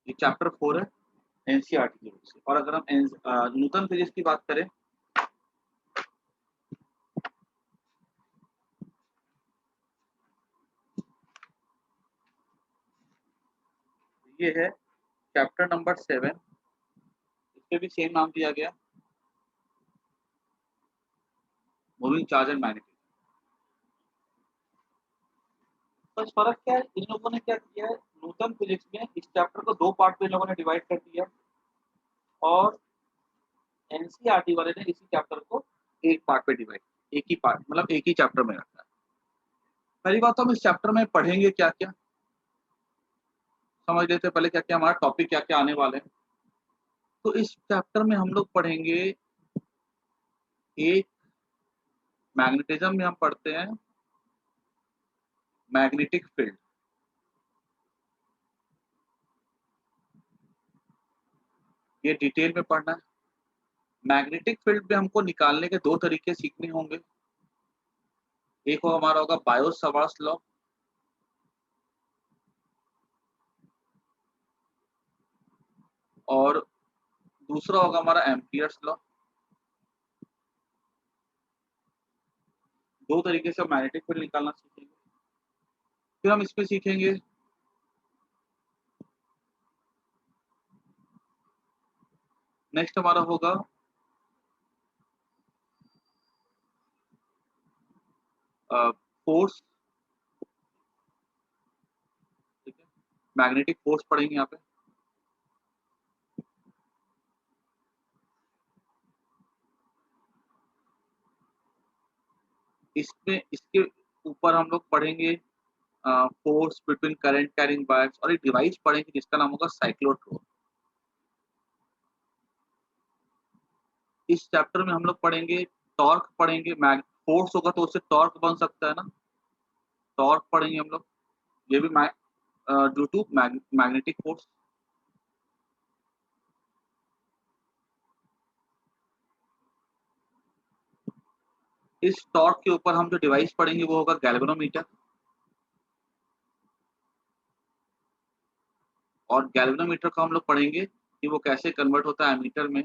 ये चैप्टर 4 है एनसीईआरटी की बुक से। और अगर हम न्यूटन फिजिक्स की बात करें, ये है चैप्टर नंबर 7, इसपे भी सेम नाम दिया गया, मूविंग चार्ज एंड मैग्नेटिज्म। बस फर्क क्या है, इन लोगों ने क्या किया है, न्यूटन फिजिक्स में इस चैप्टर को 2 पार्ट में इन लोगों ने डिवाइड कर दिया, और एनसीईआरटी वाले ने इसी चैप्टर को एक पार्ट पे डिवाइड, एक ही पार्ट मतलब एक ही चैप्टर में रखा है। पहली बात तो हम इस चैप्टर में पढ़ेंगे क्या क्या, समझ लेते हैं पहले क्या क्या हमारा टॉपिक क्या क्या आने वाले हैं। तो इस चैप्टर में हम लोग पढ़ेंगे, एक मैग्नेटिज्म में हम पढ़ते हैं मैग्नेटिक फील्ड। ये डिटेल में पढ़ना है। मैग्नेटिक फील्ड में हमको निकालने के 2 तरीके सीखने होंगे। एक हो हमारा होगा बायोट सावर्ट्स लॉ, और दूसरा होगा हमारा एम्पियर्स लॉ। 2 तरीके से मैग्नेटिक फील्ड निकालना सीखेंगे। फिर हम इसमें सीखेंगे नेक्स्ट हमारा होगा फोर्स, ठीक है, मैग्नेटिक फोर्स पढ़ेंगे यहाँ पे। इसमें इसके ऊपर हम लोग पढ़ेंगे force between current carrying wires, और एक डिवाइस पढ़ेंगे जिसका नाम होगा साइक्लोट्रॉन। इस चैप्टर में हम लोग पढ़ेंगे टॉर्क पढ़ेंगे, फोर्स होगा तो उससे टॉर्क बन सकता है ना, टॉर्क पढ़ेंगे हम लोग, ये भी ड्यू टू मैग्नेटिक फोर्स। इस टॉर्क के ऊपर हम जो डिवाइस पढ़ेंगे वो होगा गैल्वेनोमीटर, और गैल्वेनोमीटर को हम लोग पढ़ेंगे कि वो कैसे कन्वर्ट होता है एमीटर में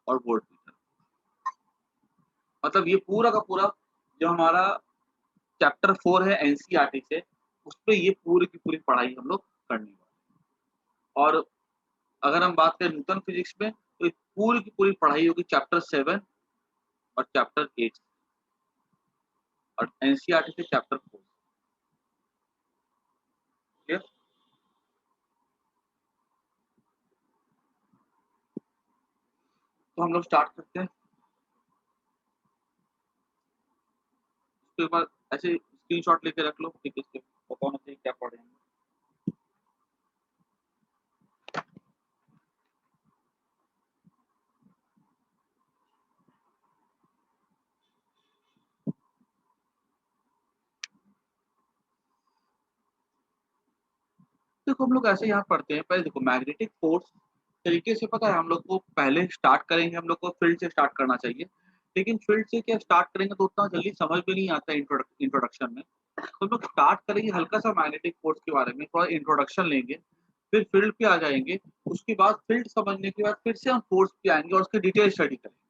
और वोल्टमीटर। मतलब ये पूरा का पूरा जो हमारा चैप्टर 4 है एनसीईआरटी से, उस पे ये पूरी की पूरी पढ़ाई हम लोग करने वाले हैं। और अगर हम बात करें न्यूटन फिजिक्स में, तो पूरी की पूरी पढ़ाई होगी चैप्टर 7 और चैप्टर 8, और एनसीईआरटी से चैप्टर 4। ठीक है, तो हम लोग स्टार्ट करते हैं। उसके बाद ऐसे स्क्रीनशॉट लेके रख लो, ठीक है, इसके पता होना चाहिए क्या पढ़े हैं। देखो हम लोग ऐसे यहाँ पढ़ते हैं, पहले देखो मैग्नेटिक फोर्स तरीके से पता है हम लोग को, पहले स्टार्ट करेंगे हम लोग को फील्ड से स्टार्ट करना चाहिए, लेकिन फील्ड से क्या स्टार्ट करेंगे तो उतना जल्दी समझ में नहीं आता इंट्रोडक्शन में। तो हम लोग स्टार्ट करेंगे हल्का सा मैग्नेटिक फोर्स के बारे में, थोड़ा इंट्रोडक्शन लेंगे, फिर फील्ड पे आ जाएंगे, उसके बाद फील्ड समझने के बाद फिर से हम फोर्स पे आएंगे और उसकी डिटेल स्टडी करेंगे।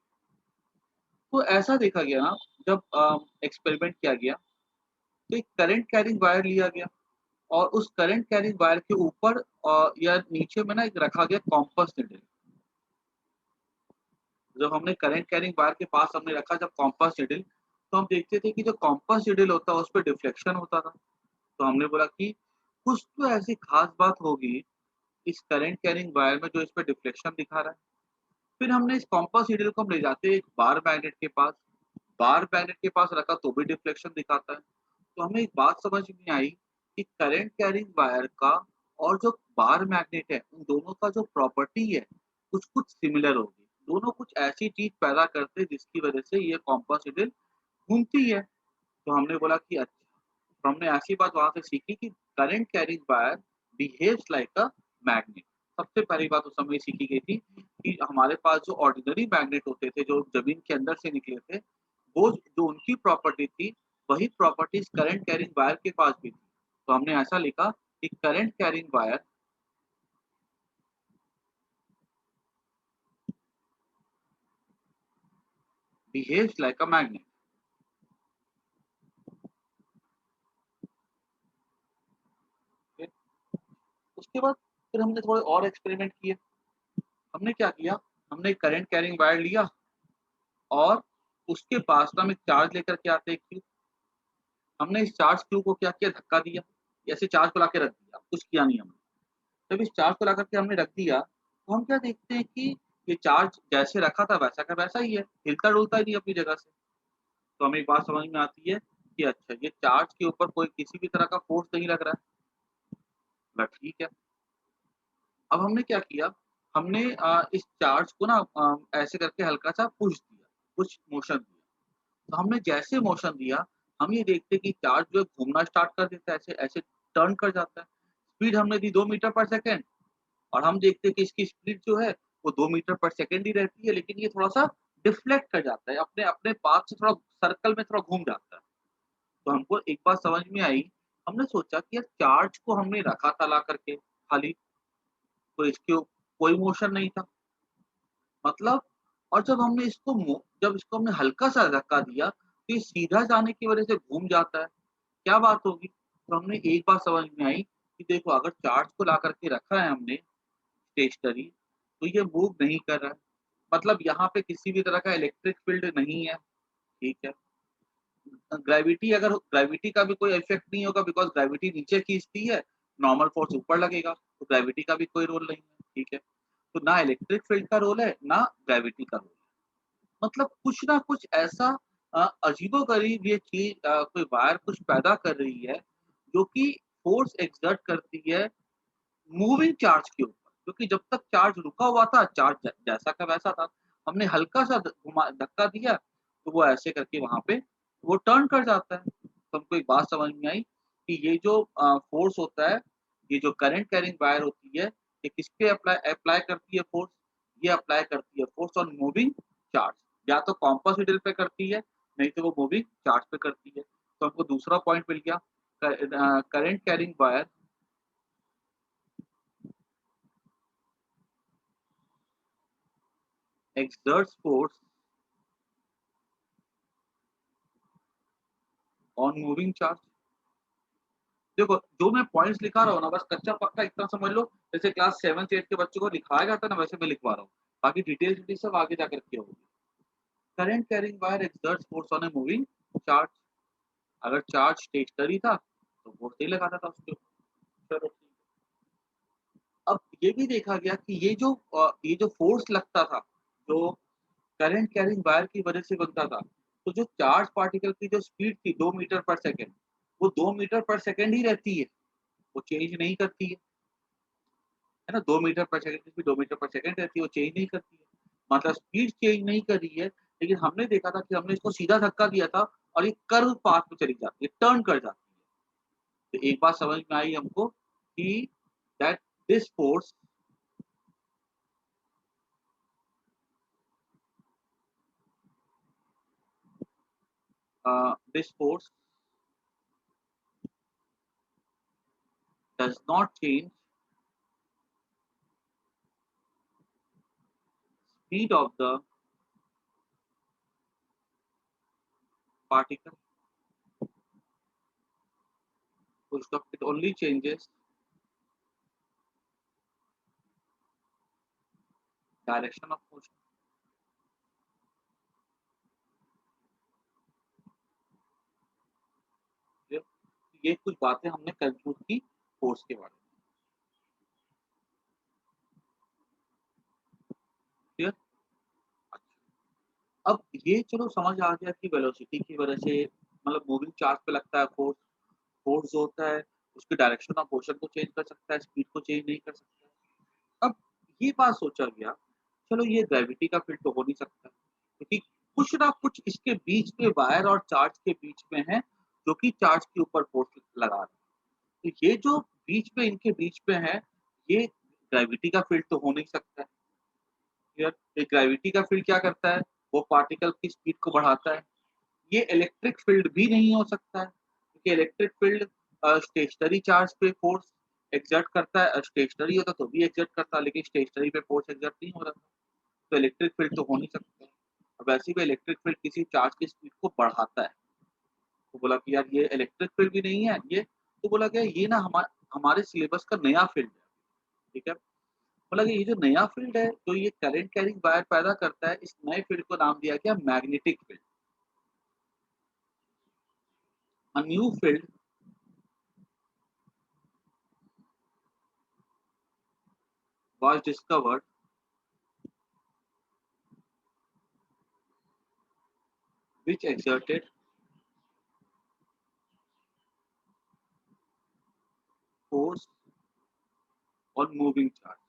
तो ऐसा देखा गया ना, जब एक्सपेरिमेंट किया गया, तो एक करंट कैरिंग वायर लिया गया, और उस करंट कैरिंग वायर के ऊपर या नीचे में ना एक रखा गया कॉम्पस निडल। जब हमने करंट कैरिंग वायर के पास हमने रखा जब कॉम्पस निडल, तो हम देखते थे कि जो कॉम्पस निडल होता है उस पर डिफ्लेक्शन होता था। तो हमने बोला कि कुछ तो ऐसी खास बात होगी इस करंट कैरिंग वायर में जो इस पे डिफ्लेक्शन दिखा रहा है। फिर हमने इस कॉम्पस निडल को हम ले जाते एक बार मैग्नेट के पास, बार मैग्नेट के पास रखा तो भी डिफ्लेक्शन दिखाता है। तो हमें एक बात समझ में आई कि करंट कैरिंग वायर का और जो बार मैग्नेट है उन दोनों का जो प्रॉपर्टी है कुछ कुछ सिमिलर होगी, दोनों कुछ ऐसी चीज पैदा करते हैं जिसकी वजह से ये कॉम्पास निडल घूमती है। तो हमने बोला कि अच्छा, तो हमने ऐसी बात वहां से सीखी कि current carrying wire behaves like a magnet. सबसे पहली बात उस समय सीखी गई थी कि हमारे पास जो ऑर्डिनरी मैग्नेट होते थे जो जमीन के अंदर से निकले थे, वो जो उनकी प्रॉपर्टी थी वही प्रॉपर्टीज करंट कैरिंग वायर के पास भी थी। तो हमने ऐसा लिखा कि current carrying wire behaves like a magnet. उसके बाद फिर हमने थोड़े और एक्सपेरिमेंट किए। हमने क्या किया, हमने करंट कैरिंग वायर लिया और उसके पास में हम एक चार्ज लेकर के आते हैं क्यू। हमने इस चार्ज क्यू को क्या किया, धक्का दिया, ऐसे चार्ज को लाके रख दिया, कुछ किया नहीं हमने। जब इस चार्ज को ला करके हमने रख दिया, तो हम क्या देखते हैं कि ये चार्ज जैसे रखा था वैसा का वैसा ही है, हिलता-डुलता ही नहीं अपनी जगह से। तो हमें एक बात समझ में आती है कि अच्छा ये चार्ज के ऊपर कोई किसी भी तरह का फ़ोर्स नहीं लग रहा है। बोला ठीक है। अब हमने क्या किया, हमने इस चार्ज को ना ऐसे करके हल्का-सा पुश दिया, कुछ मोशन दिया। तो हमने जैसे मोशन दिया, हम ये देखते हैं कि चार्ज जो है घूमना स्टार्ट कर देता है, ऐसे ऐसे टर्न कर जाता है। स्पीड हमने दी 2 मीटर पर सेकंड और हम देखते हैं कि इसकी स्पीड जो है वो 2 मीटर पर सेकंड ही रहती है, लेकिन ये थोड़ा-सा डिफ्लेक्ट कर जाता है, अपने अपने पाथ से थोड़ा सर्कल में थोड़ा घूम जाता है। तो हमको एक बात समझ में आई, हमने सोचा कि यार चार्ज को हमने रखा था ला करके खाली, तो इसके कोई मोशन नहीं था। मतलब और जब इसको हमने हल्का-सा धक्का दिया, तो ये सीधा जाने की वजह से घूम जाता है। क्या बात होगी? तो हमने एक बात समझ में आई कि देखो अगर चार्ज को ला करके रखा है हमने स्टेशनरी, तो ये मूव नहीं कर रहा है। मतलब यहाँ पे किसी भी तरह का इलेक्ट्रिक फील्ड नहीं है, ठीक है। ग्रेविटी का भी कोई इफ़ेक्ट नहीं होगा बिकॉज़ ग्रेविटी नीचे खींचती है, नॉर्मल फ़ोर्स ऊपर लगेगा, तो ग्रेविटी का भी कोई रोल नहीं है, ठीक है। तो ना इलेक्ट्रिक फील्ड का रोल है, ना ग्रेविटी का रोल है। मतलब कुछ ना कुछ ऐसा अजीबो-गरीब ये चीज़ कोई वायर कुछ पैदा कर रही है, जो कि फ़ोर्स एक्सर्ट करती है मूविंग चार्ज के ऊपर। क्योंकि जब तक चार्ज रुका हुआ था, चार्ज जैसा का वैसा था। हमने हल्का-सा धक्का दिया, तो वो ऐसे करके वहाँ पे वो टर्न कर जाता है। तो हमको एक बात समझ में आई कि ये जो फ़ोर्स होता है, ये जो करंट कैरिंग वायर होती है, ये किस पे अप्लाई अप्लाई करती है फ़ोर्स? ये अप्लाई करती है फ़ोर्स ऑन मूविंग चार्ज। या तो कॉम्पास नीडल पे करती है, नहीं तो वो मूविंग चार्ज पे करती है। तो हमको दूसरा पॉइंट मिल गया। Current carrying wire exerts force on moving charge। देखो, जो मैं पॉइंट्स लिखा रहा हूँ ना बस कच्चा-पक्का इतना समझ लो जैसे क्लास 7th-8th के बच्चों को लिखाया जाता है ना वैसे मैं लिखवा रहा हूँ। बाकी डिटेल-विटेल सब आगे जाकर के होगी। Current carrying wire exerts force on a moving charge। अगर चार्ज स्टेशनरी था तो फोर्स नहीं लगाता था उसके ऊपर। चलो ठीक है। अब ये भी देखा गया कि ये जो फोर्स लगता था, जो करंट कैरिंग वायर की वजह से बनता था, तो जो चार्ज पार्टिकल की जो स्पीड थी 2 मीटर पर सेकंड, वो 2 मीटर पर सेकंड ही रहती है, वो चेंज नहीं करती है ना? 2 मीटर पर सेकंड की स्पीड 2 मीटर पर सेकंड रहती है, वो चेंज नहीं करती है। मतलब स्पीड चेंज नहीं कर रही है, लेकिन हमने देखा था कि हमने इसको सीधा धक्का दिया था और ये कर्व पाथ में चली जाती है, टर्न कर जाती है। तो एक बात समझ में आई हमको कि that this force this force does not change speed of the particle, it only changes direction of motion. ये कुछ बातें हमने कंक्लूड की फोर्स के बारे में। क्लियर? अब ये चलो समझ आ गया कि वेलोसिटी की वजह से मतलब मूविंग चार्ज पे लगता है फोर्स। फोर्स जो होता है उसकी डायरेक्शन ऑफ मोशन को चेंज कर सकता है, स्पीड को चेंज नहीं कर सकता है। अब ये बात सोचा गया, चलो ये ग्रेविटी का फील्ड तो हो नहीं सकता, क्योंकि कुछ ना कुछ इसके बीच में वायर और चार्ज के बीच में है, जो कि चार्ज के ऊपर फोर्स लगा रहा है। तो ये जो बीच में इनके बीच में है, ये ग्रेविटी का फील्ड तो हो नहीं सकता है। क्लियर? ये ग्रेविटी का फील्ड क्या करता है? वो पार्टिकल की स्पीड को बढ़ाता है। ये इलेक्ट्रिक फील्ड भी नहीं हो सकता है, क्योंकि इलेक्ट्रिक फील्ड स्टेशनरी चार्ज पे फोर्स एक्सर्ट करता है, स्टेशनरी होता तो भी एक्सर्ट करता, लेकिन स्टेशनरी पे फोर्स एक्सर्ट नहीं हो रहा था, तो इलेक्ट्रिक फील्ड तो हो नहीं सकता। अब वैसे भी इलेक्ट्रिक फील्ड किसी चार्ज की स्पीड को बढ़ाता है। तो बोला कि यार ये इलेक्ट्रिक फील्ड भी नहीं है ये, तो बोला गया ये ना हमारे सिलेबस का नया फील्ड है, ठीक है। बोला कि ये जो नया फील्ड है, तो ये करंट कैरिंग वायर पैदा करता है, इस नए फील्ड को नाम दिया गया magnetic field. A new field was discovered which exerted force on moving charge.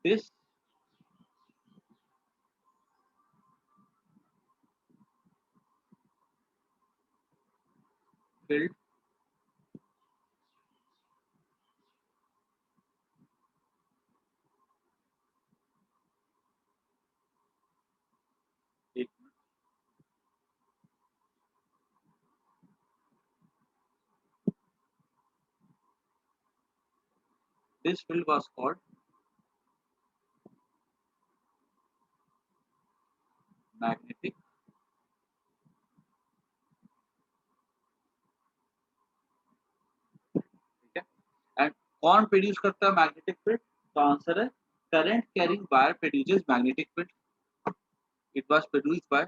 This field this field was called magnetic, ठीक है। एंड कौन प्रोड्यूस करता है मैग्नेटिक फील्ड? तो आंसर है current carrying wire produces magnetic field. It was produced by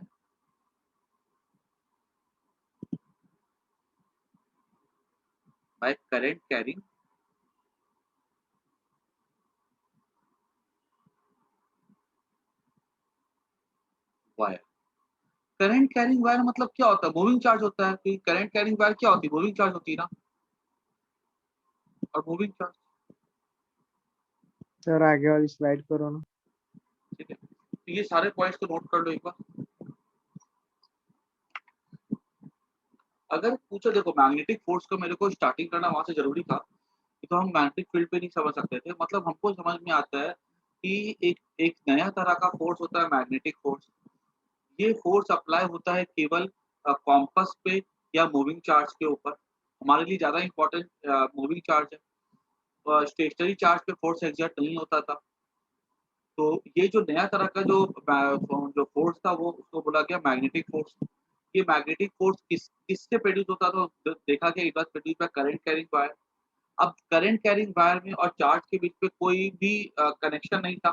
current carrying wire. Current carrying wire मतलब क्या होता है? मूविंग चार्ज होता है कि करंट कैरिंग वायर क्या होती है? मूविंग चार्ज होती है ना, और मूविंग चार्ज, सर आगे वाली स्लाइड करो ना। ठीक है। तो ये सारे पॉइंट्स को नोट कर लो एक बार। अगर पूछो, देखो मैग्नेटिक फोर्स को मेरे को स्टार्टिंग करना वहां से जरूरी था, तो हम मैग्नेटिक फील्ड पे नहीं समझ सकते थे। मतलब हमको समझ में आता है कि एक एक नया तरह का फोर्स होता है मैग्नेटिक फोर्स। ये फोर्स अप्लाई होता है केवल कॉम्पस पे या मूविंग चार्ज के ऊपर। हमारे लिए ज़्यादा इम्पोर्टेंट मूविंग चार्ज है। स्टेशनरी चार्ज पे फोर्स एक्सर्ट नहीं होता था। तो ये जो नया तरह का जो फोर्स था, वो उसको बोला गया मैग्नेटिक फोर्स। ये मैग्नेटिक फोर्स किससे प्रोड्यूस होता था? तो देखा गया it was produced by current carrying wire. अब करंट कैरिंग वायर में और चार्ज के बीच में कोई भी कनेक्शन नहीं था,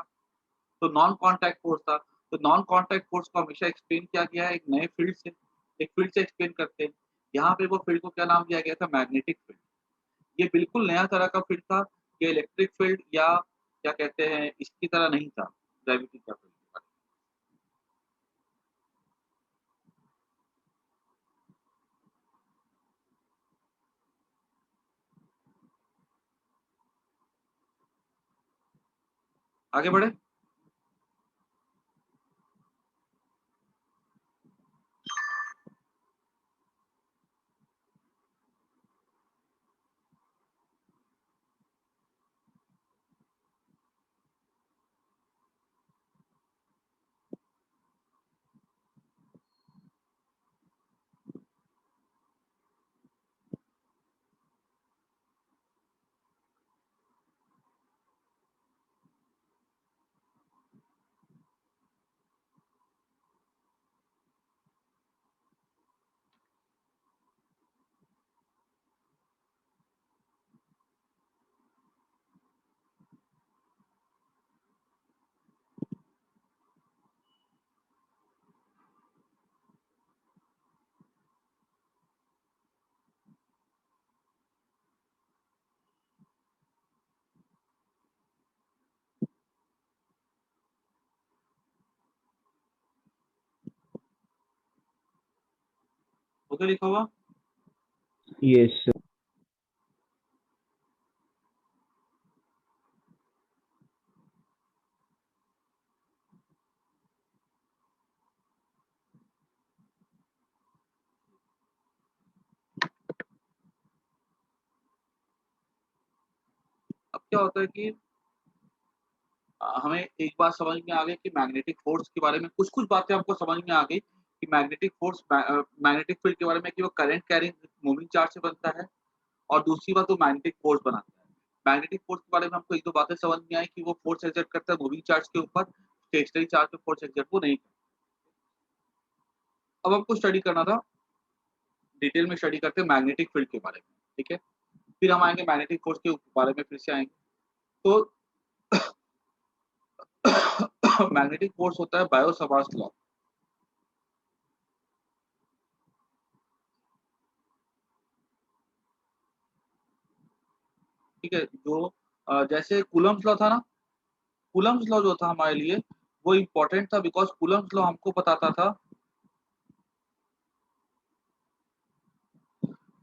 तो नॉन कॉन्टैक्ट फोर्स था। तो नॉन कॉन्टैक्ट फोर्स को हमेशा एक्सप्लेन किया गया है एक नए फील्ड से, एक फील्ड से एक्सप्लेन करते हैं। यहाँ पे वो फील्ड को क्या नाम दिया गया था? Magnetic field. ये बिल्कुल नया तरह का फील्ड था। ये इलेक्ट्रिक फील्ड या क्या कहते हैं इसकी तरह नहीं था, ग्रेविटी का फील्ड। आगे बढ़े। ओके लिखा हुआ। Yes sir. अब क्या होता है कि हमें एक बात समझ में आ गई कि मैग्नेटिक फोर्स के बारे में कुछ कुछ बातें हमको समझ में आ गई कि मैग्नेटिक फोर्स मैग्नेटिक फील्ड के बारे में कि वो करंट कैरिंग मूविंग चार्ज से बनता है, और दूसरी बात वो मैग्नेटिक फोर्स बनाता है। मैग्नेटिक फोर्स के बारे में हमको 1-2 बातें समझ में आई कि वो फोर्स एक्सर्ट करता है मूविंग चार्ज के ऊपर, स्टेशनरी चार्ज पे फोर्स एक्सर्ट वो नहीं करता। अब हमको स्टडी करना था, डिटेल में स्टडी करते हैं मैग्नेटिक फील्ड के बारे में, ठीक है? फिर हम आएँगे मैग्नेटिक फोर्स के बारे में फिर से आएँगे। तो मैग्नेटिक फोर्स होता है बायो-सावर्ट्स लॉ। ठीक है? जो जैसे कूलम्ब्स लॉ था ना, कूलम्ब्स लॉ जो था हमारे लिए वो इम्पोर्टेंट था बिकॉज़ कूलम्ब्स लॉ हमको बताता था,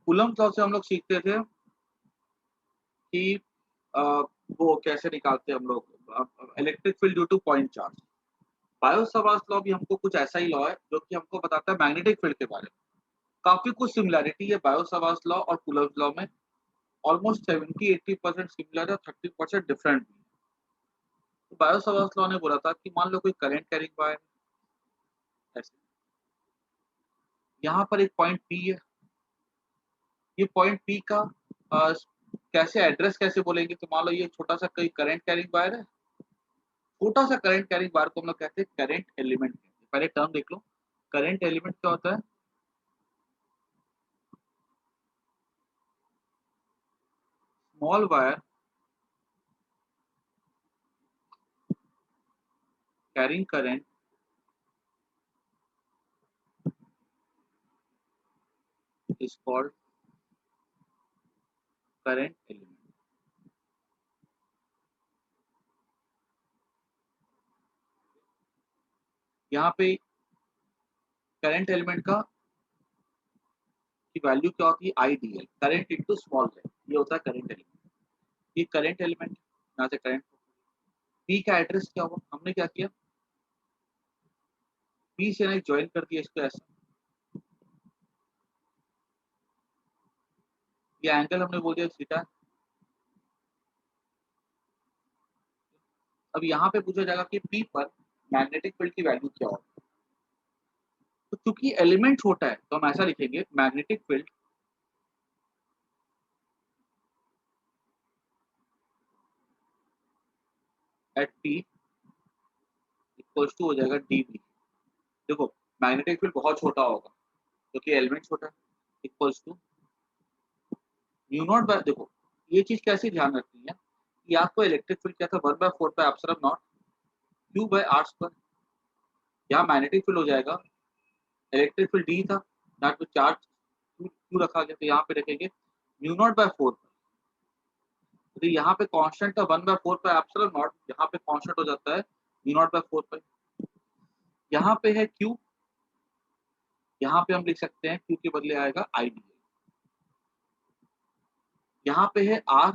कूलम्ब्स लॉ से हम लोग सीखते थे कि अ, वो कैसे निकालते हैं हम लोग electric field due two point charge. Bio-Savart's law भी हमको कुछ ऐसा ही लॉ है जो कि हमको बताता है मैग्नेटिक फील्ड के बारे में। काफ़ी कुछ सिमिलैरिटी है बायो-सावर्ट्स लॉ और कूलम्ब्स लॉ में, ऑलमोस्ट 70-80% सिमिलर है, 30% डिफरेंट भी है। तो बायो-सावर्ट्स लॉ ने बोला था कि मान लो कोई करंट कैरिंग वायर है, ऐसे। यहाँ पर एक पॉइंट P है, ये पॉइंट P का अ, कैसे एड्रेस कैसे बोलेंगे, तो मान लो ये छोटा-सा कोई करंट कैरिंग वायर है, छोटा-सा करंट कैरिंग वायर को हम लोग कहते हैं करंट एलिमेंट कहते हैं। पहले टर्म देख लो, करंट एलिमेंट क्या होता है? Small wire carrying current is called current element. यहाँ पे करंट एलिमेंट का की वैल्यू क्या होती है? IDL, current into small z, ये होता है करंट एलिमेंट। ये करंट एलिमेंट, यहाँ से करंट P का एड्रेस क्या हुआ? हमने क्या किया? P से ना ज्वाइन कर दिया इसको ऐसा, ये एंगल हमने बोल दिया थीटा। अब यहाँ पे पूछा जाएगा कि P पर मैग्नेटिक फील्ड की वैल्यू क्या होगी? तो चूंकि एलिमेंट छोटा है तो हम ऐसा लिखेंगे magnetic field at P equals to हो जाएगा dB। देखो मैग्नेटिक फील्ड बहुत छोटा होगा क्योंकि एलिमेंट छोटा है, equals to mu naught by, देखो ये चीज कैसे ध्यान रखनी है कि आपको इलेक्ट्रिक फील्ड क्या था, 1/4 pi epsilon naught q by r square. यहाँ मैग्नेटिक फील्ड हो जाएगा, इलेक्ट्रिक फील्ड d था, यहाँ पे चार्ज q रखा गया, तो यहाँ पे रखेंगे म्यू नॉट बाय 4 पाई। तो यहाँ पे कांस्टेंट था 1/4 पाई एप्सिलॉन नॉट, यहाँ पे कांस्टेंट हो जाता है म्यू नॉट बाय 4 पाई। यहाँ पे है q, यहाँ पे हम लिख सकते हैं q के बदले आएगा आईडी। यहाँ पे है r,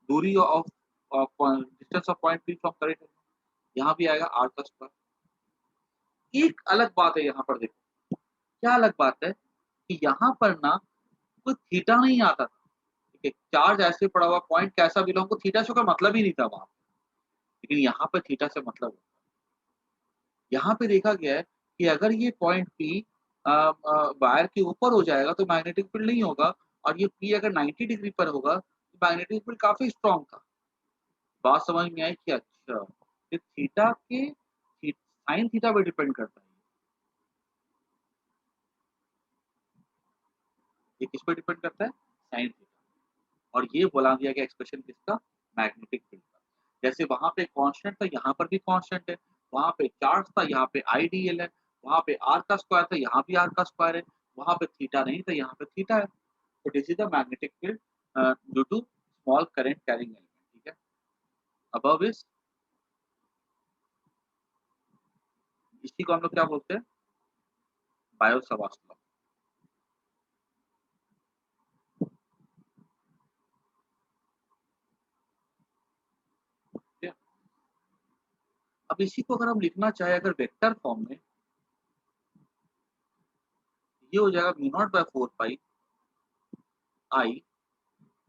दूरी of distance of point P from current, यहाँ भी आएगा r का स्क्वायर। एक अलग बात है यहाँ पर, देखो क्या अलग बात है कि यहाँ पर ना कोई थीटा नहीं आता था, ठीक है? चार्ज ऐसे पड़ा हुआ, पॉइंट कैसा भी लो, हमको थीटा से कोई मतलब ही नहीं था वहाँ, लेकिन यहाँ पर थीटा से मतलब है। यहाँ पे देखा गया है कि अगर ये पॉइंट P वायर के ऊपर हो जाएगा तो मैग्नेटिक फील्ड नहीं होगा, और ये P अगर 90 डिग्री पर होगा तो मैग्नेटिक फील्ड काफी स्ट्रॉन्ग था। बात समझ में आई कि अच्छा ये थीटा के साइन थीटा पे डिपेंड करता है, ये किस पे डिपेंड करता है? Sine theta. और ये बोला गया कि एक्सप्रेशन किसका? मैग्नेटिक फील्ड का। जैसे वहां पे कांस्टेंट था, यहाँ पर भी कांस्टेंट है, वहां पे चार्ज था, यहाँ पे आईडीएल है, वहां पे आर का स्क्वायर था, यहाँ भी आर का स्क्वायर है, वहां पे थीटा नहीं था, यहाँ पे थीटा है। तो this is the magnetic field due to small current carrying element, ठीक है? अबव इज, इसी को हम लोग क्या बोलते हैं? Bio-Savart's law. ठीक है? अब इसी को अगर हम लिखना चाहे अगर वेक्टर फॉर्म में, ये हो जाएगा म्यू नॉट बाय 4 पाई आई।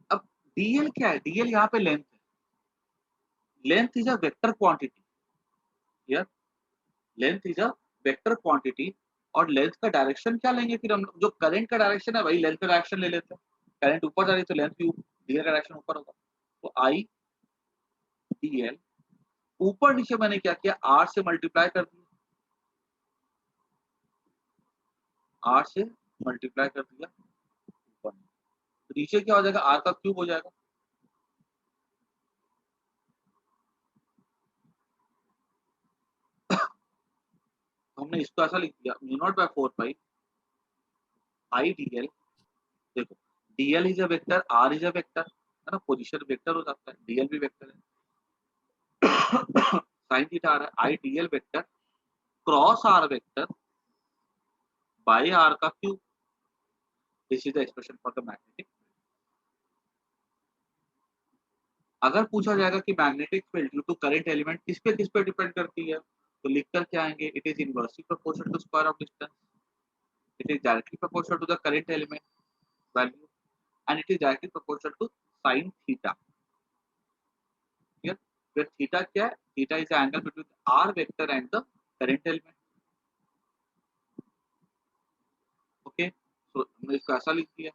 अब डीएल क्या है? डीएल यहाँ पे लेंथ है, length is a vector quantity, here length is a vector quantity और लेंथ का डायरेक्शन क्या लेंगे फिर हम लोग, जो करंट का डायरेक्शन है वही लेंथ का डायरेक्शन ले लेते हैं। करंट ऊपर जा रही है तो लेंथ भी डीएल का डायरेक्शन ऊपर होगा। तो आई डीएल ऊपर नीचे मैंने क्या किया, आर से मल्टीप्लाई कर दिया, आर से मल्टीप्लाई कर दिया ऊपर, तो नीचे क्या हो जाएगा, आर का क्यूब हो जाएगा। तो हमने इसको ऐसा लिख दिया, mu naught by 4 pi I dl. देखो dl is a vector, r is a vector, है ना, पोजीशन वेक्टर हो जाता है, डीएल भी वेक्टर है। साइन थीटा आ रहा है, I DL vector cross R vector by are का cube. This is the expression for the magnetic. अगर पूछा जाएगा कि magnetic field due to current element किस पे डिपेंड करती है, तो लिख कर क्या आएंगे, it is inversely proportional to square of distance, it is directly proportional to the current element value, and it is directly proportional to sine theta. फिर थीटा क्या है, theta is the angle between r vector and the current element. Okay, तो हमने इसको ऐसा लिख दिया,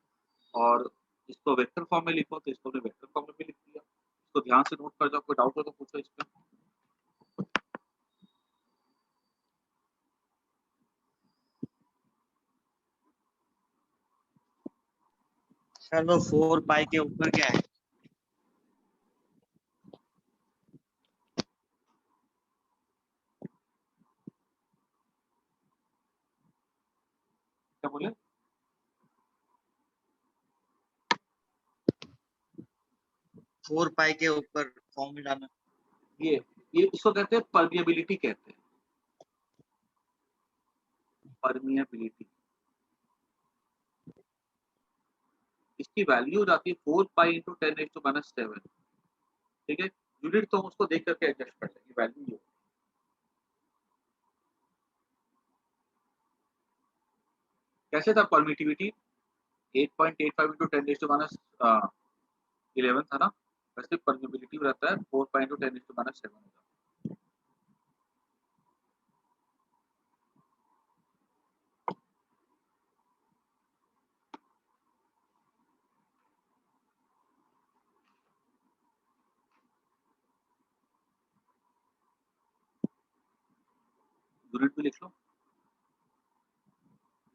और इसको वेक्टर फॉर्म में लिखो तो इसको हमने वेक्टर फॉर्म में भी लिख दिया। इसको ध्यान से नोट कर जाओ, कोई डाउट हो तो पूछो इसमें। सर वो 4 पाई के ऊपर क्या है? क्या बोले, 4 पाई के ऊपर फॉर्मूला में ये इसको कहते हैं परमिएबिलिटी, कहते हैं परमिएबिलिटी। इसकी वैल्यू हो जाती है 4 पाई इंटू 10⁻⁷। ठीक है, यूनिट तो हम उसको देख करके एडजस्ट कर लेंगे, वैल्यू ये कैसे था, परमिटिविटी 8.85 इंटू 10⁻11 था ना, वैसे परमिबिलिटी रहता है 4 पाई इंटू 10⁻7 होगा। यूनिट भी लिख लो,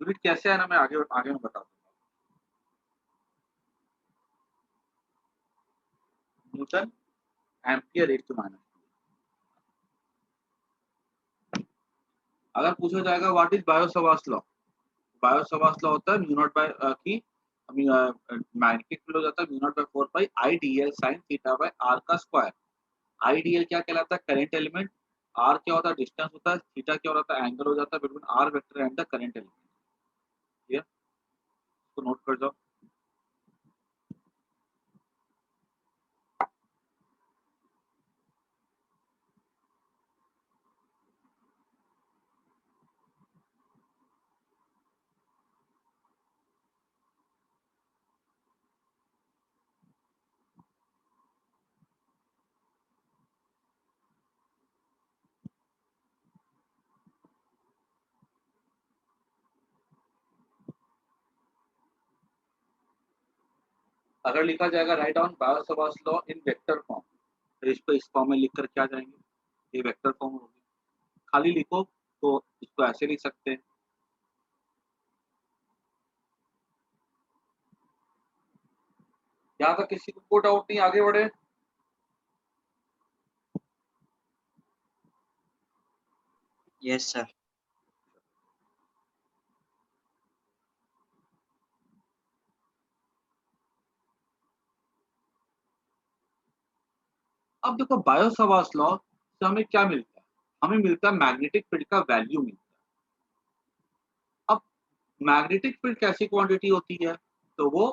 यूनिट कैसे है ना, मैं आगे आगे में बता दूंगा। Newton ampere raise to minus. अगर पूछा जाएगा what is Biot Savart's law, Biot Savart's law होता है म्यू नॉट बाय की मैग्नेटिक फील्ड हो जाता है mu naught by 4 pi I dl sin theta by are का स्क्वायर। आई डीएल क्या कहलाता है, करंट एलिमेंट, आर क्या होता है, डिस्टेंस होता है, थीटा क्या होता है, एंगल हो जाता है between r vector and the current element. ठीक है, तो नोट कर जाओ। अगर लिखा जाएगा write down Biot Savart's law in vector form, तो इसको इस फॉर्म में लिख कर क्या जाएंगे, ये वेक्टर फॉर्म होगी। खाली लिखो तो इसको ऐसे लिख सकते हैं, यहाँ तक किसी को कोई डाउट नहीं, आगे बढ़े। Yes sir. अब देखो बायो-सावर्ट्स लॉ से हमें क्या मिलता है, हमें मिलता है मैग्नेटिक फील्ड का वैल्यू मिलता है। अब मैग्नेटिक फील्ड कैसी क्वांटिटी होती है, तो वो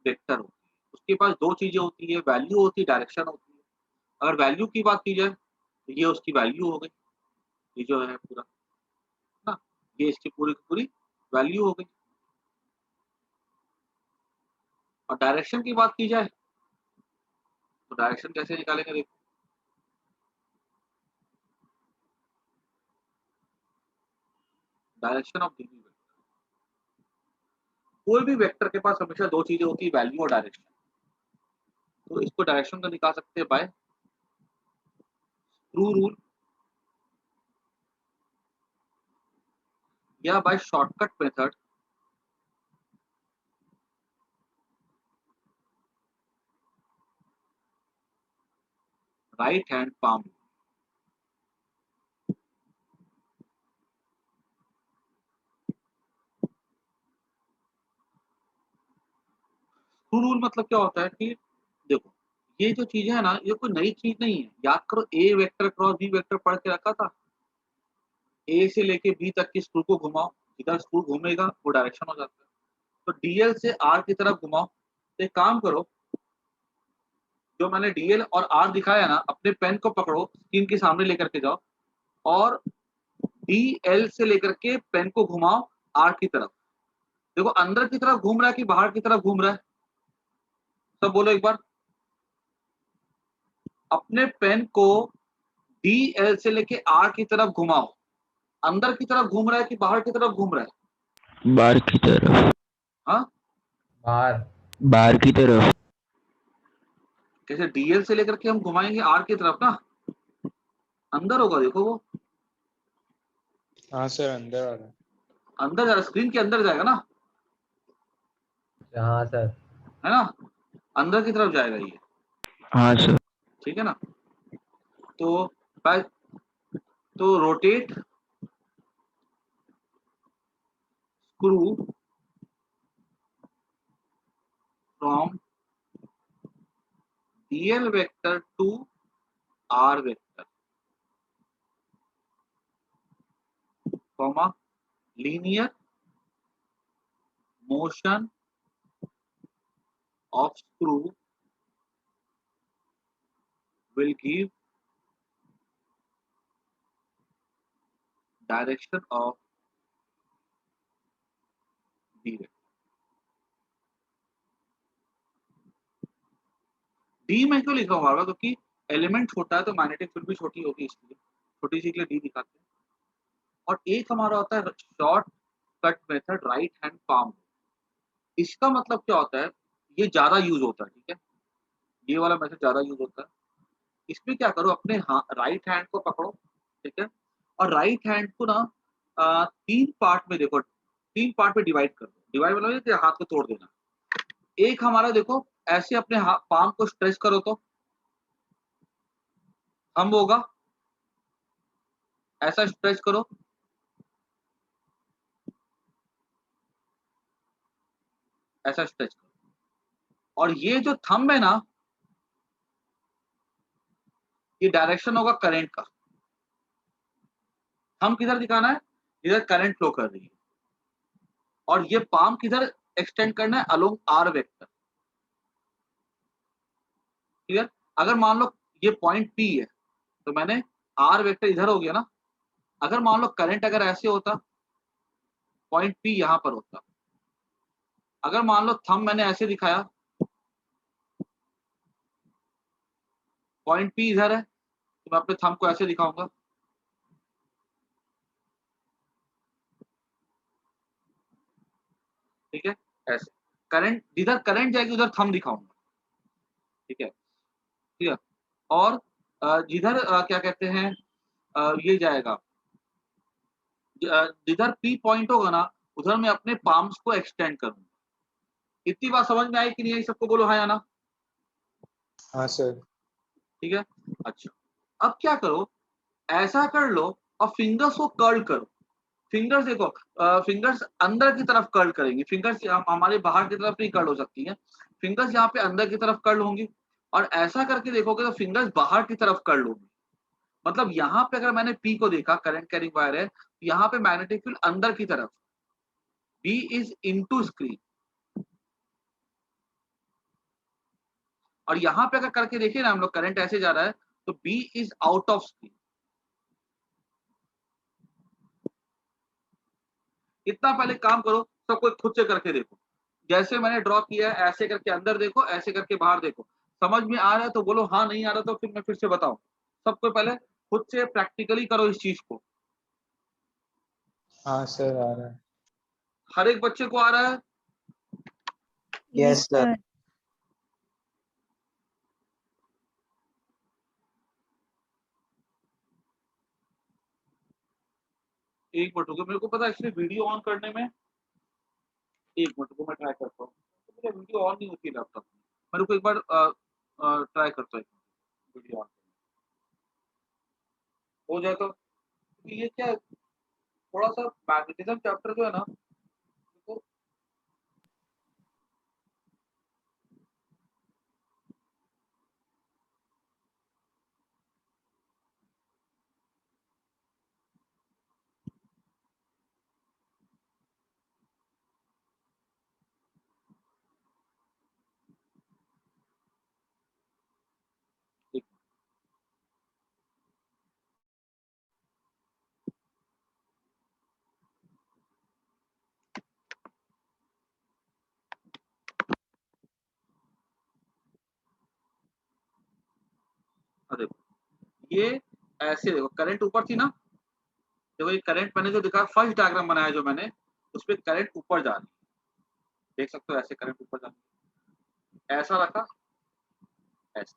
वेक्टर होती है, उसके पास दो चीजें होती है, वैल्यू होती है, डायरेक्शन होती है। अगर वैल्यू की बात की जाए तो ये उसकी वैल्यू हो गई, ये जो है पूरा ना, ये इसकी पूरी की पूरी वैल्यू हो गई। और डायरेक्शन की बात की जाए तो डायरेक्शन कैसे निकालेंगे, देखो डायरेक्शन ऑफ डी वेक्टर। कोई भी वेक्टर के पास हमेशा दो चीजें होती है, वैल्यू और डायरेक्शन। तो इसको डायरेक्शन का निकाल सकते हैं बाय स्क्रू रूल या by shortcut method right hand palm. Screw rule मतलब क्या होता है कि देखो, ये जो चीजें है ना, ये कोई नई चीज नहीं है। याद करो, ए वेक्टर क्रॉस बी वेक्टर पढ़ के रखा था। ए से लेके बी तक की स्क्रू को घुमाओ, जिधर स्क्रू घूमेगा वो डायरेक्शन हो जाता है। तो डीएल से आर की तरफ घुमाओ। तो एक काम करो, जो मैंने डीएल और आर दिखाया ना, अपने पेन को पकड़ो, स्क्रीन के सामने लेकर के जाओ और डीएल से लेकर के पेन को घुमाओ आर की तरफ। देखो अंदर की तरफ घूम रहा है कि बाहर की तरफ घूम रहा है, सब बोलो एक बार। अपने पेन को डीएल से लेके आर की तरफ घुमाओ, अंदर की तरफ घूम रहा है कि बाहर की तरफ घूम रहा है? बाहर की तरफ। हाँ, बाहर की तरफ। कैसे? डीएल से लेकर के हम घुमाएंगे आर की तरफ ना, अंदर होगा। देखो वो हाँ सर, अंदर आ रहा है। अंदर जा रहा, स्क्रीन के अंदर जाएगा ना, हाँ सर। है ना, अंदर की तरफ जाएगा ये, हाँ सर। ठीक है ना। तो बाय तो rotate screw from dl vector to r vector, comma linear motion of screw will give direction of D vector। D में क्यों लिखा हुआ होगा? क्योंकि एलिमेंट छोटा है तो मैग्नेटिक फील्ड भी छोटी होगी, इसलिए छोटी सी के लिए डी दिखाते हैं। और एक हमारा होता है short cut method right hand palm. इसका मतलब क्या होता है, ये ज्यादा यूज होता है, ठीक है, ये वाला मेथड ज्यादा यूज होता है। इसमें क्या करो, अपने राइट हैंड को पकड़ो, ठीक है, और राइट हैंड को ना तीन पार्ट में, देखो तीन पार्ट में डिवाइड कर दो। डिवाइड मतलब कि हाथ को तोड़ देना। एक हमारा देखो, ऐसे अपने पाम को स्ट्रेच करो तो हम होगा, ऐसा स्ट्रेच करो, ऐसा स्ट्रेच करो। और ये जो थंब है ना, ये डायरेक्शन होगा करंट का। थंब किधर दिखाना है? इधर करंट फ्लो कर रही है। और ये पाम किधर एक्सटेंड करना है? Along are vector. क्लियर? अगर मान लो ये पॉइंट पी है, तो मैंने आर वेक्टर इधर हो गया ना। अगर मान लो करंट अगर ऐसे होता, पॉइंट पी यहां पर होता। अगर मान लो थंब मैंने ऐसे दिखाया, पॉइंट पी इधर है, तो मैं अपने थंब को ऐसे दिखाऊंगा, ठीक है, ऐसे। करंट जिधर करंट जाएगी उधर थंब दिखाऊंगा, ठीक है, ठीक है। और जिधर क्या कहते हैं, ये जाएगा, जिधर पी पॉइंट होगा ना, उधर मैं अपने पाम्स को एक्सटेंड करूंगा। इतनी बात समझ में आई कि नहीं आई? सबको बोलो हाँ या ना। हाँ सर। ठीक है, अच्छा। अब क्या करो, ऐसा कर लो और फिंगर्स को कर्ल करो। फिंगर्स देखो, फिंगर्स अंदर की तरफ कर्ल करेंगे। फिंगर्स हमारे बाहर की तरफ नहीं कर्ल हो सकती हैं। फिंगर्स यहाँ पे अंदर की तरफ कर्ल होंगी। और ऐसा करके देखोगे तो फिंगर्स बाहर की तरफ कर्ल होंगी। मतलब यहाँ पे अगर मैंने पी को देखा, करंट कैरिंग वायर है, तो यहाँ पे मैग्नेटिक फील्ड अंदर की तरफ, बी इज इनटू स्क्रीन। और यहाँ पे अगर करके देखिए ना हम लोग, करंट ऐसे जा रहा है तो B is out of screen. इतना पहले काम करो, सबको खुद से करके देखो। जैसे मैंने ड्रॉ किया है ऐसे करके अंदर देखो, ऐसे करके बाहर देखो। समझ में आ रहा है तो बोलो हाँ, नहीं आ रहा तो फिर मैं फिर से बताऊं। सबको पहले खुद से प्रैक्टिकली करो इस चीज को। हाँ सर आ रहा है। हर एक बच्चे को आ रहा है? Yes, sir. एक मिनट रुको, मेरे को पता है एक्चुअली वीडियो ऑन करने में, एक मिनट रुको मैं ट्राई करता हूँ। तो मेरा वीडियो ऑन नहीं होती लैपटॉप में, मेरे को एक बार ट्राई करता हूँ वीडियो ऑन हो जाए तो। ये क्या है, थोड़ा सा मैग्नेटिज्म चैप्टर जो है ना, तो एक- अरे ये ऐसे देखो, करंट ऊपर थी ना, देखो ये करंट मैंने जो दिखाया, फर्स्ट डायग्राम बनाया जो मैंने, उसपे करंट ऊपर जा रही है, देख सकते हो ऐसे करंट ऊपर जा रही है। ऐसा रखा, ऐसे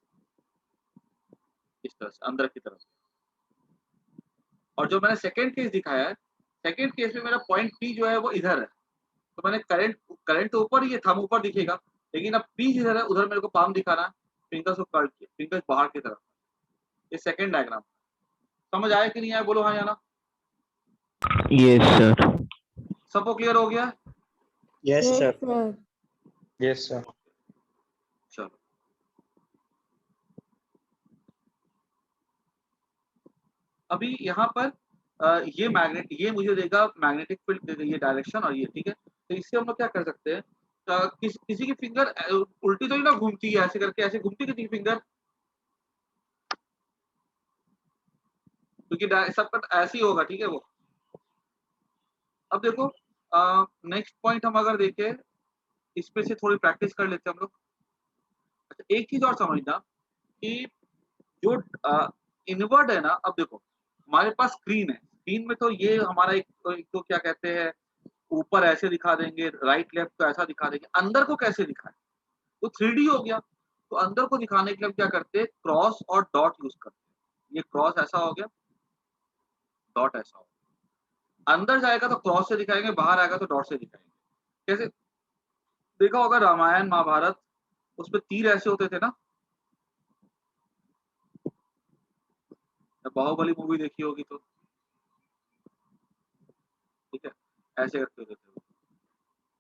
इस तरह से अंदर की तरफ। और जो मैंने सेकंड केस दिखाया है, सेकंड केस में मेरा पॉइंट पी जो है वो इधर है, तो मैंने करंट करंट तो ऊपर ही है, थंब ऊपर दिखेगा, लेकिन अब पी जिधर है उधर मेरे को पाम दिखाना है, फिंगर्स को कर्व किया, फिंगर्स बाहर की तरफ। ये सेकंड डायग्राम समझ आया कि नहीं आया, बोलो हाँ या ना। Yes, sir. सबको क्लियर हो गया? Yes, sir. Yes sir. चलो अभी यहाँ पर ये मैग्नेट, ये मुझे देगा मैग्नेटिक फील्ड देगा, ये डायरेक्शन और ये, ठीक है। तो इससे हम लोग क्या कर सकते हैं, किसी की फिंगर उल्टी तो नहीं ना घूमती है, ऐसे करके ऐसे घूमती किसी की फिंगर, क्योंकि सबका ऐसे ही होगा, ठीक है वो। अब देखो नेक्स्ट पॉइंट हम अगर देखें, इस पे से थोड़ी प्रैक्टिस कर लेते हैं हम लोग। अच्छा एक चीज और समझना कि जो इनवर्ड है ना, अब देखो हमारे पास स्क्रीन है, स्क्रीन में तो ये हमारा एक तो क्या कहते हैं, ऊपर ऐसे दिखा देंगे, राइट लेफ्ट को ऐसा दिखा देंगे, अंदर को कैसे दिखाएं, तो 3D हो गया। तो अंदर को दिखाने के लिए हम क्या करते हैं, क्रॉस और डॉट यूज करते हैं। ये क्रॉस ऐसा हो गया, डॉट ऐसा हो गया, अंदर जाएगा तो क्रॉस से दिखाएंगे, बाहर आएगा तो डॉट से दिखाएंगे। कैसे देखा होगा रामायण महाभारत, उसमें तीर ऐसे होते थे ना, बाहुबली मूवी देखी होगी तो ठीक है, ऐसे करते होते थे।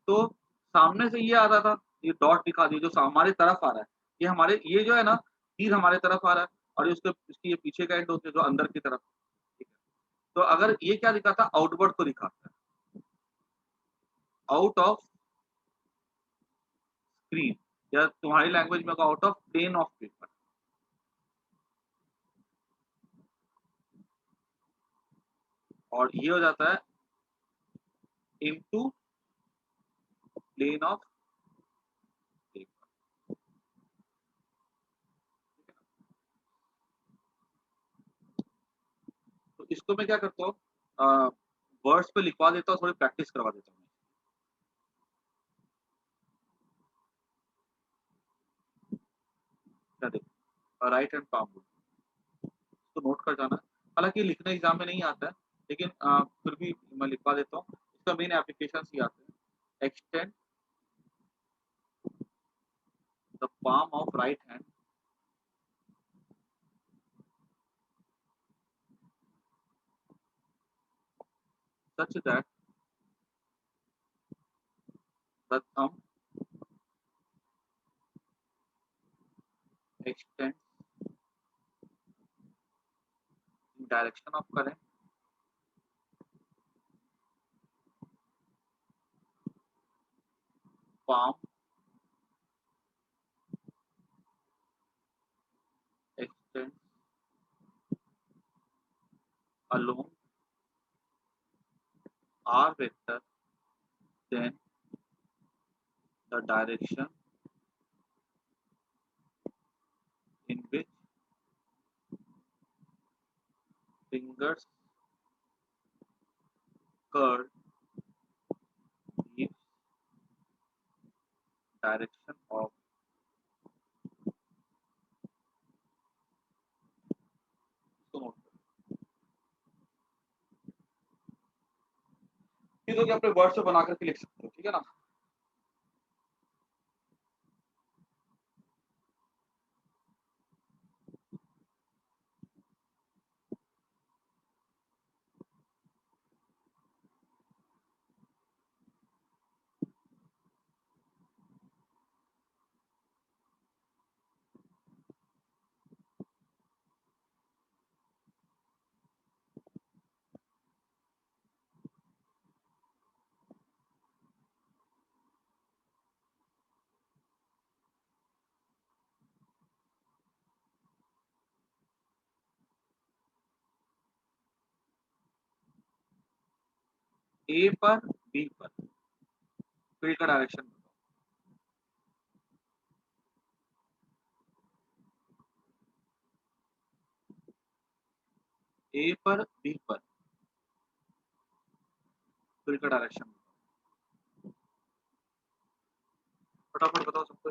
तो सामने से ये आता था, ये डॉट दिखा दी जो हमारे तरफ आ रहा है, ये हमारे, ये जो है ना तीर हमारे तरफ आ रहा है, और ये उसके इसकी ये पीछे का एंड होते हैं जो अंदर की तरफ, ठीक है। तो अगर ये क्या दिखाता, आउटवर्ड को दिखाता है, आउट ऑफ स्क्रीन, या तुम्हारी लैंग्वेज में out of plane of paper. और ये हो जाता है इनटू प्लेन ऑफ पेपर। तो इसको मैं क्या करता हूँ, वर्ड्स पे लिखवा देता हूँ, थोड़ी प्रैक्टिस करवा देता हूँ। क्या देखो, राइट हैंड पाम तो नोट कर जाना। हालांकि लिखने एग्जाम में नहीं आता है, लेकिन फिर भी मैं लिखवा देता हूँ। इसका मेन एप्लीकेशन ही आते हैं, extend the palm of right hand such that the thumb extends in direction of current, palm extends along r vector, then the direction in which fingers curl direction of चीजों के अपने word से बना करके लिख सकते हो, ठीक है ना। ए पर बी पर फील्ड का डायरेक्शन बताओ। ए पर बी पर फील्ड का डायरेक्शन बताओ, फटाफट बताओ सबको।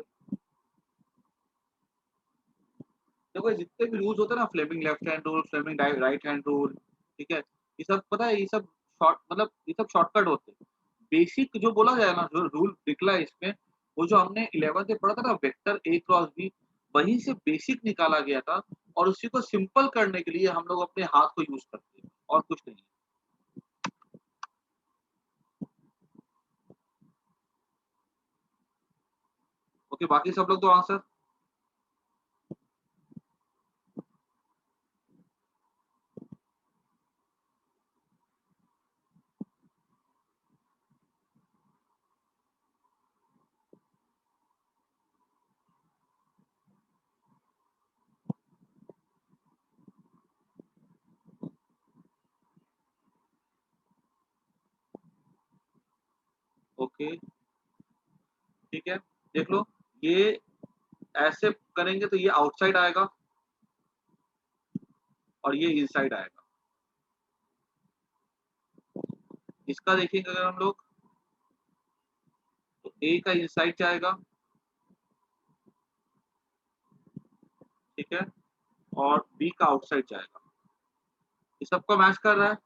देखो जितने भी रूल्स होते हैं ना, Fleming left hand rule, Fleming right hand rule, ठीक है, ये सब पता है, ये सब शॉर्ट मतलब ये सब शॉर्टकट होते हैं। बेसिक जो बोला जाए ना, जो रूल निकला है इसमें, वो जो हमने 11th में पढ़ा था ना, वेक्टर ए क्रॉस बी, वहीं से बेसिक निकाला गया था। और उसी को सिंपल करने के लिए हम लोग अपने हाथ को यूज करते हैं और कुछ नहीं। ओके, बाकी सब लोग तो आंसर। ओके ठीक है, देख लो, ये ऐसे करेंगे तो ये आउटसाइड आएगा और ये इनसाइड आएगा। इसका देखेंगे अगर हम लोग, तो ए का इनसाइड जाएगा, ठीक है, और बी का आउटसाइड जाएगा। ये सबको मैच कर रहा है।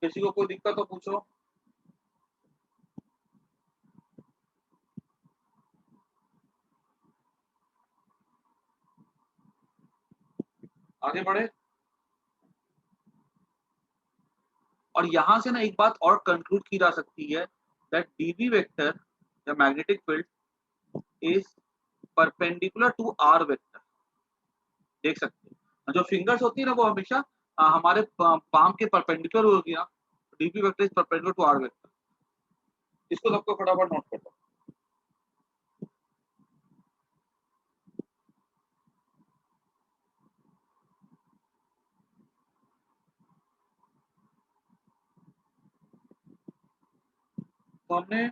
किसी को कोई दिक्कत हो पूछो। आगे बढ़े। और यहां से ना एक बात और कंक्लूड की जा सकती है, दैट डीबी वेक्टर या magnetic field is perpendicular to r vector. देख सकते हैं जो फिंगर्स होती है ना, वो हमेशा हमारे पाम के परपेंडिकुलर होगी ना। DB vector is perpendicular to r vector. इसको सबको फटाफट नोट कर लो। तो हमने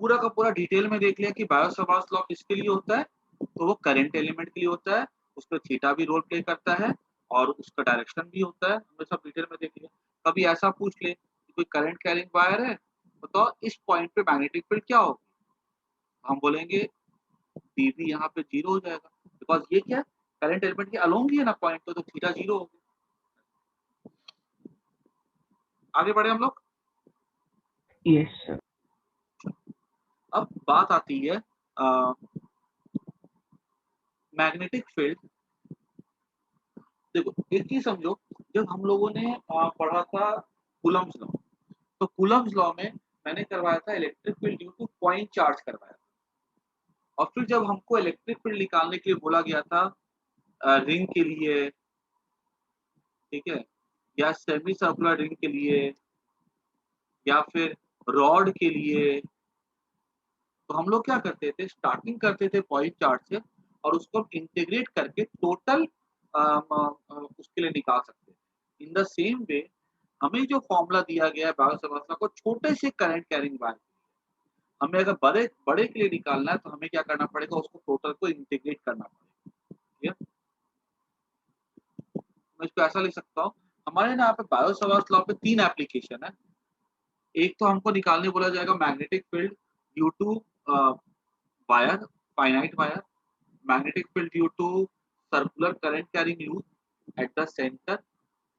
पूरा का पूरा डिटेल में देख लिया कि बायो-सावर्ट्स लॉ किसके लिए होता है, तो वो करंट एलिमेंट के लिए होता है, उसमें थीटा भी रोल प्ले करता है और उसका डायरेक्शन भी होता है, हमने सब डिटेल में देख लिया। कभी ऐसा पूछ ले कि कोई करंट कैरिंग वायर है, बताओ इस पॉइंट पे मैग्नेटिक फील्ड क्या होगी, हम बोलेंगे पीवी यहाँ पे 0 हो जाएगा, बिकॉज़ ये क्या है, करंट एलिमेंट के अलोंग ही है ना पॉइंट, तो थीटा 0 हो गया। आगे बढ़े हम लोग। Yes, sir. अब बात आती है मैग्नेटिक फील्ड। देखो एक चीज समझो, जब हम लोगों ने पढ़ा था कूलम्ब्स लॉ, तो कूलम्ब्स लॉ में मैंने करवाया था electric field due two point charge करवाया था। और फिर जब हमको इलेक्ट्रिक फील्ड निकालने के लिए बोला गया था रिंग के लिए, ठीक है, या सेमी सर्कुलर रिंग के लिए, या फिर रॉड के लिए, तो हम लोग क्या करते थे, स्टार्टिंग करते थे पॉइंट चार्ज से और उसको हम इंटीग्रेट करके टोटल उसके लिए निकाल सकते हैं। इन द सेम वे हमें जो फॉर्मूला दिया गया है बायो-सावर्ट्स को छोटे से करंट कैरिंग वायर, हमें अगर बड़े बड़े के लिए निकालना है तो हमें क्या करना पड़ेगा, उसको टोटल को इंटीग्रेट करना पड़ेगा। ठीक है, मैं इसको ऐसा लिख सकता हूँ, हमारे ना यहाँ पे बायो-सावर्ट्स लॉ पे 3 एप्लीकेशन है। एक तो हमको निकालने बोला जाएगा magnetic field due to wire, finite wire, magnetic field due to circular current carrying loop at the centre,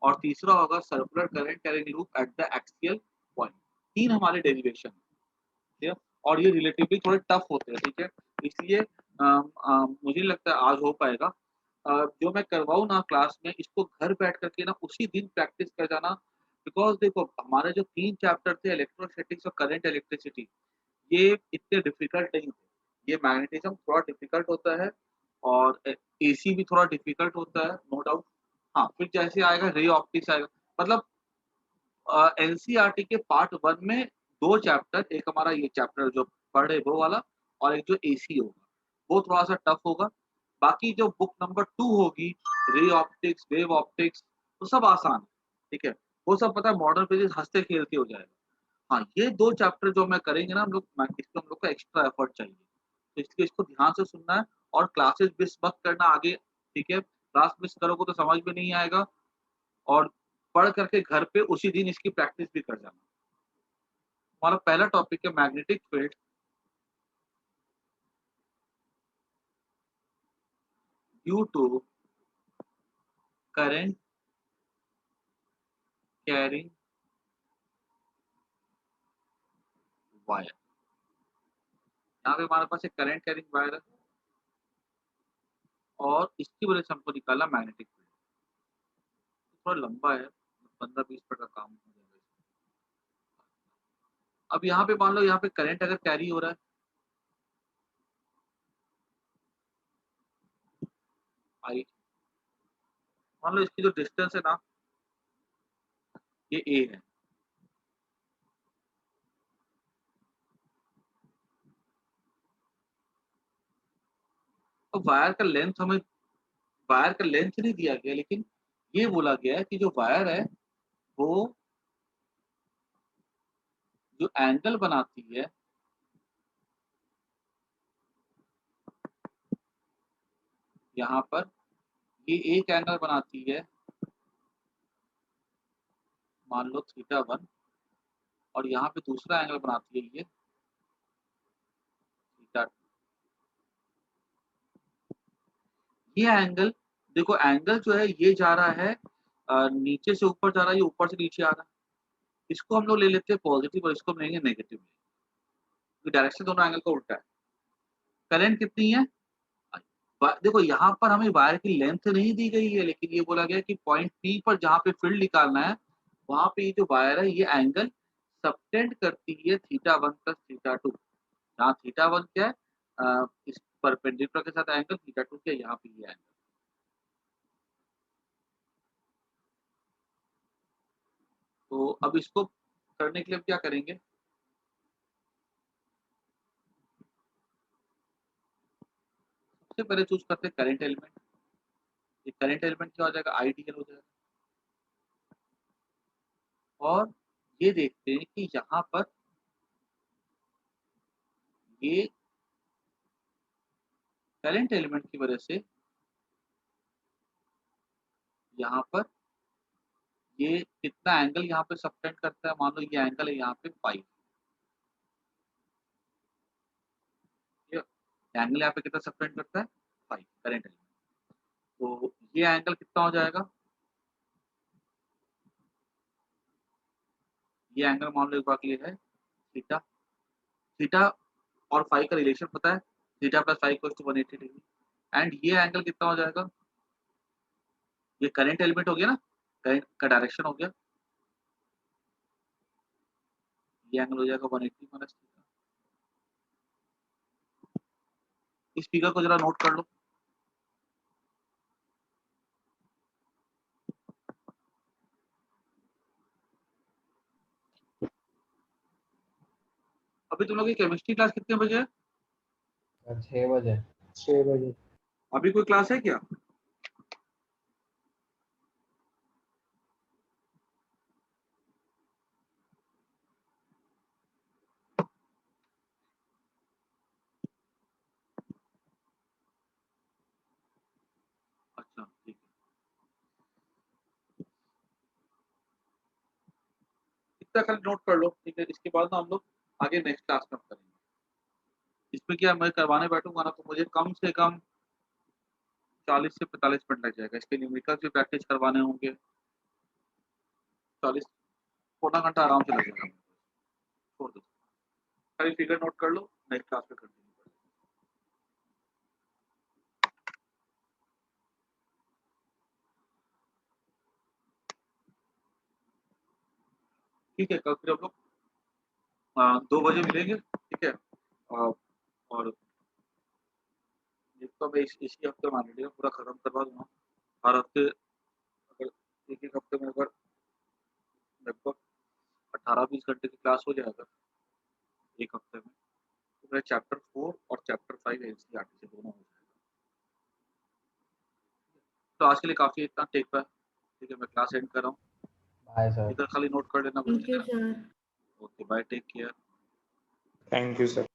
और तीसरा होगा circular current carrying loop at the axial point. 3 हमारे डेरिवेशन है, ठीक है? और ये रिलेटिवली थोड़े टफ होते हैं, ठीक है? इसलिए मुझे नहीं लगता है आज हो पाएगा। जो मैं करवाऊँ ना क्लास में, इसको घर बैठ करके ना उसी दिन प्रैक्टिस कर जाना, बिकॉज़ देखो हमारे जो 3 चैप्टर थे इलेक्ट्रोस्टैटिक्स और करंट इलेक्ट्रिसिटी, ये इतने डिफिकल्ट नहीं थे। ये मैग्नेटिज्म थोड़ा डिफिकल्ट होता है और एसी भी थोड़ा डिफिकल्ट होता है, नो डाउट। हाँ, फिर जैसे आएगा रे ऑप्टिक्स आएगा, मतलब एनसीईआरटी के पार्ट 1 में 2 चैप्टर, एक हमारा ये चैप्टर जो पढ़ रहे वो वाला, और एक जो एसी होगा, वो थोड़ा-सा टफ होगा। बाकी जो बुक नंबर 2 होगी, रे ऑप्टिक्स, वेव ऑप्टिक्स, वो सब आसान है, ठीक है? वो सब पता है मॉडर्न फिजिक्स हँसते-खेलते हो जाएगा। हाँ, ये 2 चैप्टर जो मैं करेंगे ना हम लोग, इसमें हम लोग को एक्स्ट्रा एफर्ट चाहिए। तो इसलिए इसको ध्यान से सुनना है और क्लासेस मिस मत करना आगे, ठीक है? क्लास मिस करोगे तो समझ में नहीं आएगा, और पढ़ करके घर पे उसी दिन इसकी प्रैक्टिस भी कर जाना। हमारा पहला टॉपिक है magnetic field due to current carrying wire. यहाँ पे हमारे पास एक करंट कैरिंग वायर है और इसकी वजह से हमको निकालना मैग्नेटिक फील्ड। थोड़ा लंबा है, 15-20 मिनट का काम हो जाएगा इसमें। अब यहाँ पे मान लो यहाँ पे करंट अगर कैरी हो रहा है, आई, मान लो इसकी जो डिस्टेंस है ना, ये ए है। तो वायर का लेंथ नहीं दिया गया, लेकिन ये बोला गया है कि जो वायर है वो जो एंगल बनाती है, यहाँ पर ये एक एंगल बनाती है, मान लो थीटा 1, और यहाँ पे दूसरा एंगल बनाती है ये थीटा। ये एंगल, देखो एंगल जो है ये जा रहा है नीचे से ऊपर जा रहा है, ये ऊपर से नीचे आ रहा है। इसको हम लोग ले लेते हैं पॉजिटिव और इसको हम लेंगे नेगेटिव, डायरेक्शन दोनों एंगल का उल्टा है। करंट कितनी है, देखो यहाँ पर हमें वायर की लेंथ नहीं दी गई है, लेकिन ये बोला गया कि पॉइंट पी पर जहाँ पे फील्ड निकालना है, वहां पे ये जो वायर है ये एंगल सबटेंड करती है थीटा 1 प्लस थीटा 2। यहाँ थीटा 1 क्या है, इस परपेंडिकुलर के साथ एंगल, थीटा 2 क्या है, यहाँ पे ये एंगल। तो अब इसको करने के लिए हम क्या करेंगे, सबसे पहले चूज करते हैं करंट एलिमेंट। ये करंट एलिमेंट क्या हो जाएगा, आईडीएल हो जाएगा। और ये देखते हैं कि यहाँ पर ये करंट एलिमेंट की वजह से यहाँ पर ये कितना एंगल यहाँ पे सबटेंड करता है, मान लो ये एंगल है यहाँ पे 5, ये एंगल यहाँ पे कितना सबटेंड करता है, 5 करंट एलिमेंट। तो ये एंगल कितना हो जाएगा, ये एंगल मान लो एक बार ये है थीटा। थीटा और 5 का रिलेशन पता है, theta plus 5 equals to 180 degree. And ये एंगल कितना हो जाएगा, ये करंट एलिमेंट हो गया ना, करंट का डायरेक्शन हो गया, ये एंगल हो जाएगा 180 माइनस थीटा। इस फिगर को जरा नोट कर लो। अभी तुम लोग की केमिस्ट्री क्लास कितने बजे है, 6 बजे। 6 बजे। अभी कोई क्लास है क्या? अच्छा ठीक है, इतना खाली नोट कर लो, ठीक है। इसके बाद ना हम लोग आगे नेक्स्ट क्लास में करेंगे। इसमें क्या मैं करवाने बैठूंगा ना तो मुझे कम से कम 40 से 45 मिनट लग जाएगा। इसके न्यूमेरिकल भी प्रैक्टिस करवाने होंगे, 40 पौना घंटा आराम से लग जाएगा। छोड़ दो, खाली फिगर नोट कर लो, नेक्स्ट क्लास में कंटिन्यू कर लो। ठीक है, कल फिर हम लोग 2 बजे मिलेंगे, ठीक है। और जितना मैं इसी हफ्ते मान लीजिए पूरा खत्म करवा दूंगा। हर हफ्ते अगर एक हफ्ते में अगर लगभग 18-20 घंटे की क्लास हो जाएगा एक हफ्ते में, तो मेरा चैप्टर 4 और चैप्टर 5 एनसीईआरटी से दोनों हो जाएगा। तो आज के लिए काफ़ी इतना टेक है, ठीक है। मैं क्लास एंड कर रहा हूँ, बाय सर। इधर खाली नोट कर लेना Thank बच्चे। you, sir. Okay, bye, take care. Thank you, sir.